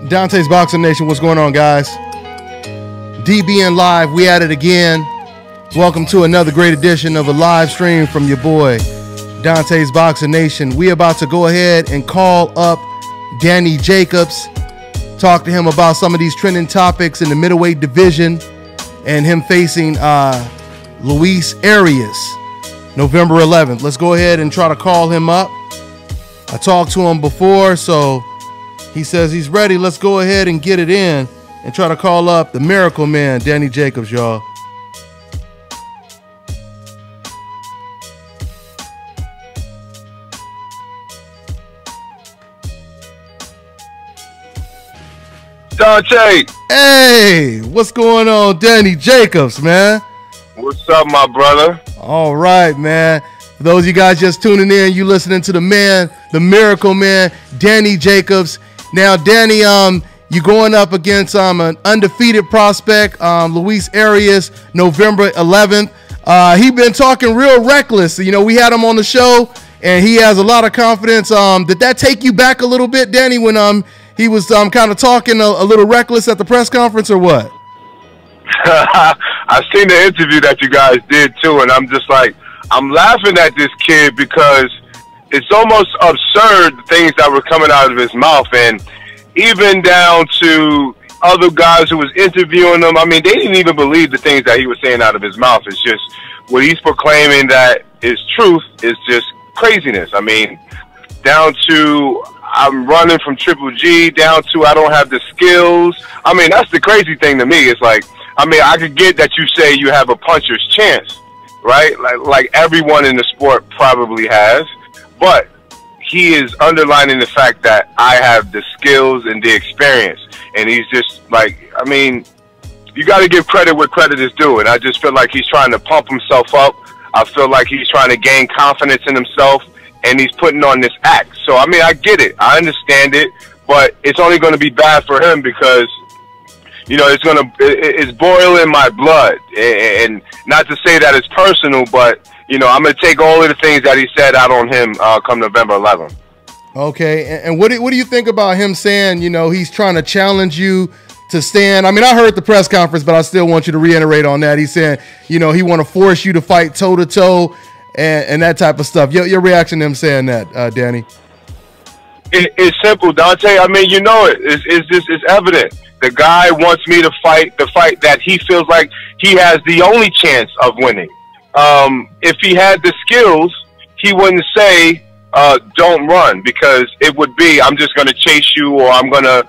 Dante's Boxing Nation, what's going on, guys? DBN Live, we at it again. Welcome to another great edition of a live stream from your boy, Dante's Boxing Nation. We about to go ahead and call up Danny Jacobs, talk to him about some of these trending topics in the middleweight division and him facing Luis Arias, November 11th. Let's go ahead and try to call him up. I talked to him before, so he says he's ready. Let's go ahead and get it in and try to call up the Miracle Man, Danny Jacobs, y'all. Dante. Hey, what's going on, Danny Jacobs, man? What's up, my brother? All right, man. For those of you guys just tuning in, you listening to the man, the Miracle Man, Danny Jacobs. Now, Danny, you're going up against an undefeated prospect, Luis Arias, November 11th. He been talking real reckless. You know, we had him on the show, and he has a lot of confidence. Did that take you back a little bit, Danny, when he was kind of talking a little reckless at the press conference, or what? I've seen the interview that you guys did, too, and I'm just like, I'm laughing at this kid because it's almost absurd, the things that were coming out of his mouth, and even down to other guys who was interviewing him. I mean, they didn't even believe the things that he was saying out of his mouth. It's just what he's proclaiming that is truth is just craziness. I mean, down to I'm running from Triple G, down to I don't have the skills. I mean, that's the crazy thing to me. It's like, I mean, I could get that you say you have a puncher's chance, right? Like everyone in the sport probably has, but he is underlining the fact that I have the skills and the experience. And he's just like, I mean, you got to give credit where credit is due. And I just feel like he's trying to pump himself up. I feel like he's trying to gain confidence in himself, and he's putting on this act. So, I mean, I get it. I understand it, but it's only going to be bad for him because, you know, it's boiling my blood. And not to say that it's personal, but, you know, I'm going to take all of the things that he said out on him come November 11th. Okay. And what do you think about him saying, you know, he's trying to challenge you to stand? I mean, I heard the press conference, but I still want you to reiterate on that. He's saying, you know, he want to force you to fight toe-to-toe and that type of stuff. Your reaction to him saying that, Danny? It's simple, Dante. I mean, you know it. It's evident. The guy wants me to fight the fight that he feels like he has the only chance of winning. If he had the skills, he wouldn't say, don't run, because it would be, I'm just going to chase you, or I'm going to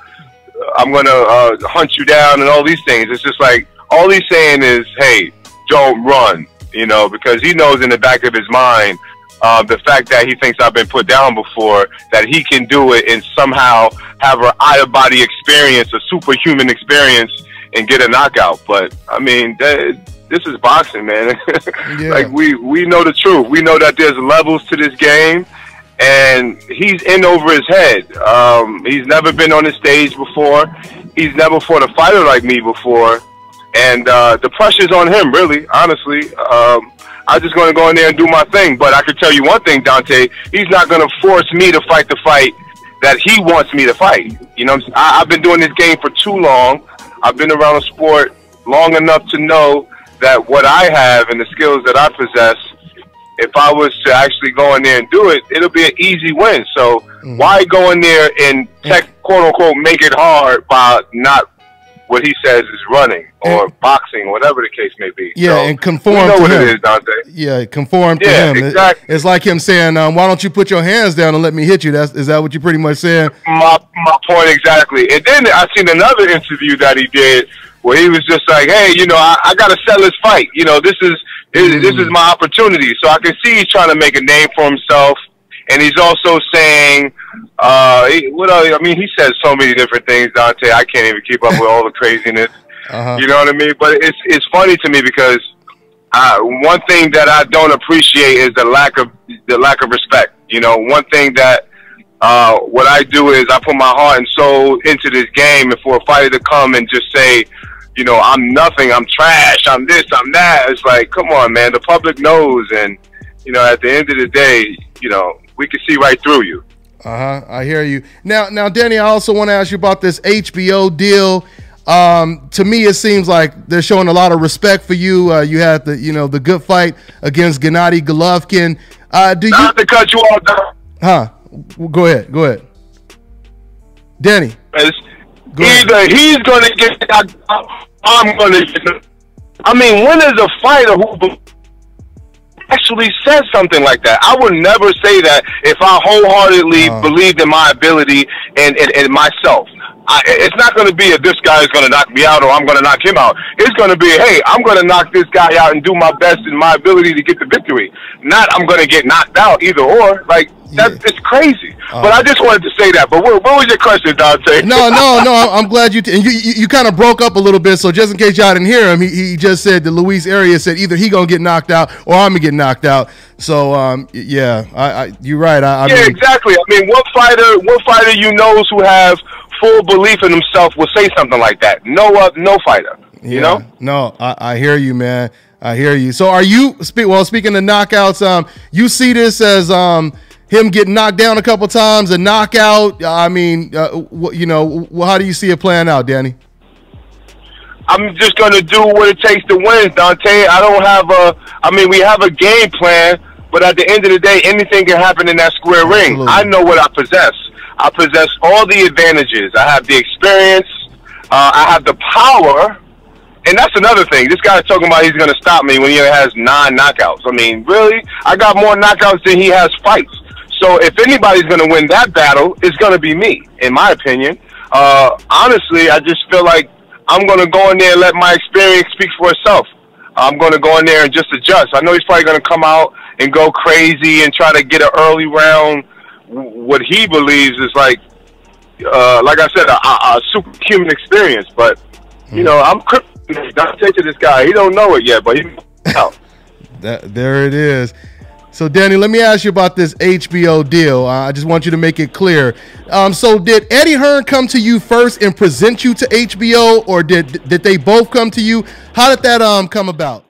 hunt you down and all these things. It's just like, all he's saying is, hey, don't run, you know, because he knows in the back of his mind, the fact that he thinks I've been put down before, that he can do it and somehow have an out-of-body experience, a superhuman experience, and get a knockout. But, I mean, this is boxing, man. Yeah. Like, we know the truth. We know that there's levels to this game, and he's in over his head. He's never been on the stage before. He's never fought a fighter like me before. And the pressure's on him, really, honestly. I'm just going to go in there and do my thing. But I can tell you one thing, Dante, he's not going to force me to fight the fight that he wants me to fight. You know, I've been doing this game for too long. I've been around the sport long enough to know that what I have and the skills that I possess, if I was to actually go in there and do it, it'll be an easy win. So why go in there and quote-unquote make it hard by not what he says is running or boxing, whatever the case may be. Yeah, so, and conform to him. You know what it is, Dante. Yeah, conform to him. Exactly. It's like him saying, why don't you put your hands down and let me hit you? Is that what you're pretty much saying? My point exactly. And then I seen another interview that he did where he was just like, hey, you know, I got to sell this fight. You know, this is my opportunity. So I can see he's trying to make a name for himself. And he's also saying, what else? I mean, he says so many different things, Dante. I can't even keep up with all the craziness. You know what I mean? But it's funny to me because one thing that I don't appreciate is the lack of respect. You know, one thing that what I do is I put my heart and soul into this game, and for a fighter to come and just say, you know, I'm nothing, I'm trash, I'm this, I'm that. It's like, come on, man. The public knows, and you know, at the end of the day, you know, we can see right through you. I hear you. Now, Danny, I also want to ask you about this HBO deal. To me, it seems like they're showing a lot of respect for you. You had the good fight against Gennady Golovkin. Not to cut you off, huh? Go ahead, Danny. Either he's gonna get knocked out, I'm gonna get. I mean, when is a fighter who actually says something like that? I would never say that if I wholeheartedly believed in my ability and myself. It's not going to be this guy is going to knock me out or I'm going to knock him out. It's going to be, hey, I'm going to knock this guy out and do my best in my ability to get the victory. Not I'm going to get knocked out, either or. Like, it's crazy. But I just wanted to say that. But what was your question, Dante? No. I'm glad you kind of broke up a little bit. So just in case y'all didn't hear him, he just said that Luis Arias said either he going to get knocked out or I'm going to get knocked out. So, yeah, you're right. I mean, exactly. I mean, what fighter you knows who have full belief in himself will say something like that? No fighter. You know? No, I hear you, man. I hear you. So are you speaking of knockouts? You see this as him getting knocked down a couple times, a knockout? I mean, how do you see it playing out, Danny? I'm just gonna do what it takes to win, Dante. I don't have we have a game plan, but at the end of the day, anything can happen in that square ring. I know what I possess. I possess all the advantages. I have the experience. I have the power. And that's another thing. This guy's talking about he's going to stop me when he has 9 knockouts. I mean, really? I got more knockouts than he has fights. So if anybody's going to win that battle, it's going to be me, in my opinion. Honestly, I just feel like I'm going to go in there and let my experience speak for itself. I'm going to go in there and just adjust. I know he's probably going to come out and go crazy and try to get an early round. What he believes is like I said, a superhuman experience. But I'm not taking this guy. He don't know it yet, but he's out. There it is. So, Danny, let me ask you about this HBO deal. I just want you to make it clear. So, did Eddie Hearn come to you first and present you to HBO, or did they both come to you? How did that come about?